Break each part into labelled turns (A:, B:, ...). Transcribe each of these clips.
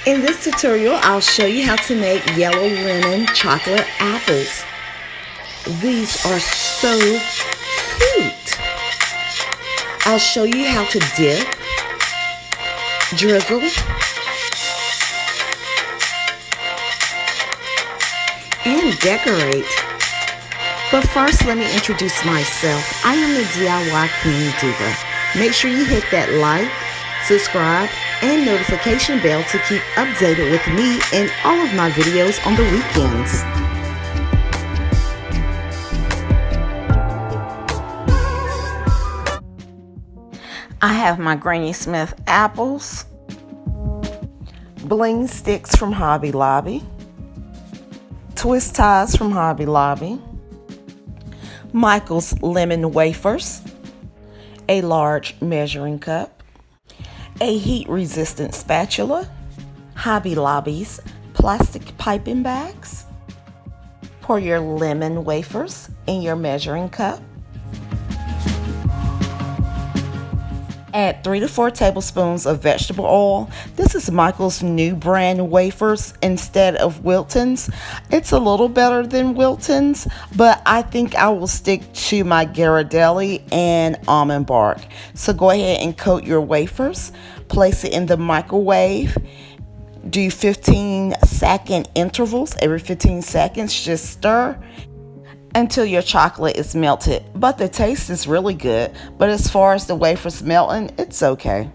A: In this tutorial, I'll show you how to make yellow lemon chocolate apples. These are so cute. I'll show you how to dip, drizzle, and decorate. But first, let me introduce myself. I am the DIY Queen Diva. Make sure you hit that like, subscribe, and notification bell to keep updated with me and all of my videos on the weekends. I have my Granny Smith apples, Bling sticks from Hobby Lobby, twist ties from Hobby Lobby, Michael's lemon wafers, a large measuring cup, a heat-resistant spatula, Hobby Lobby's plastic piping bags. Pour your lemon wafers in your measuring cup. Add 3 to 4 tablespoons of vegetable oil. This is Michael's new brand wafers instead of Wilton's. It's a little better than Wilton's, but I think I will stick to my Ghirardelli and Almond Bark. So go ahead and coat your wafers. Place it in the microwave. Do 15-second intervals. Every 15 seconds, just stir until your chocolate is melted. But the taste is really good. But as far as the wafers melting, it's okay.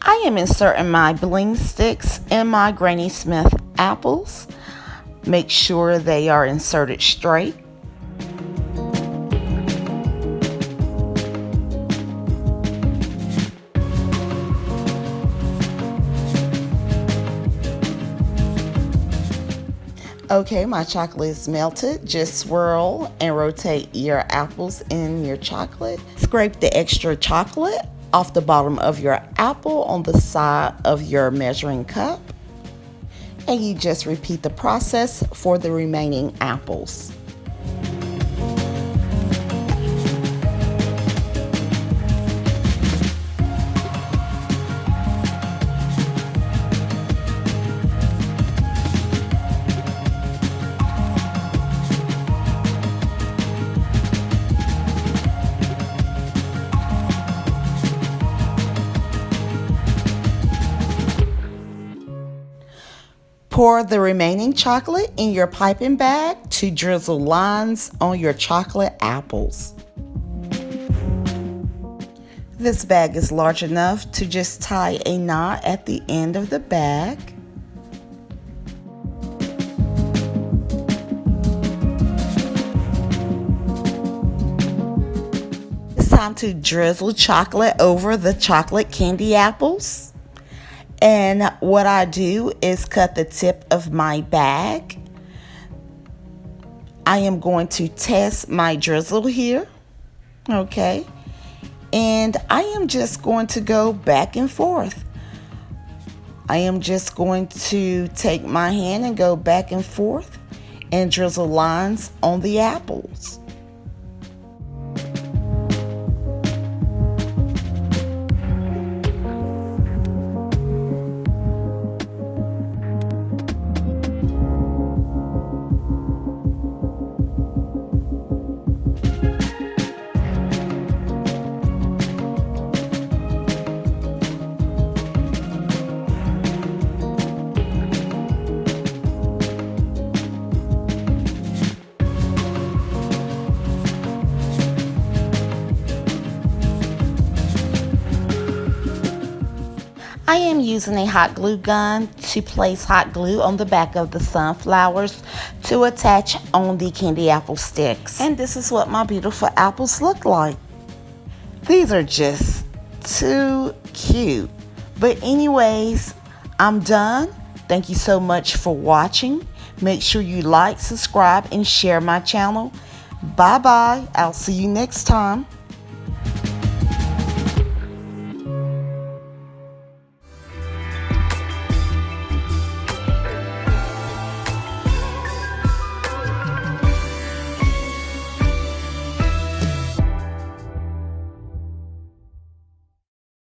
A: I am inserting my Bling sticks in my Granny Smith apples. Make sure they are inserted straight. Okay, my chocolate is melted. Just swirl and rotate your apples in your chocolate. Scrape the extra chocolate off the bottom of your apple on the side of your measuring cup. And you just repeat the process for the remaining apples. Pour the remaining chocolate in your piping bag to drizzle lines on your chocolate apples. This bag is large enough to just tie a knot at the end of the bag. It's time to drizzle chocolate over the chocolate candy apples. And what I do is cut the tip of my bag. I am going to test my drizzle here. Okay. And I am just going to go back and forth. I am just going to take my hand and go back and forth and drizzle lines on the apples. I am using a hot glue gun to place hot glue on the back of the sunflowers to attach on the candy apple sticks. And this is what my beautiful apples look like. These are just too cute. But anyways, I'm done. Thank you so much for watching. Make sure you like, subscribe, and share my channel. Bye-bye. I'll see you next time.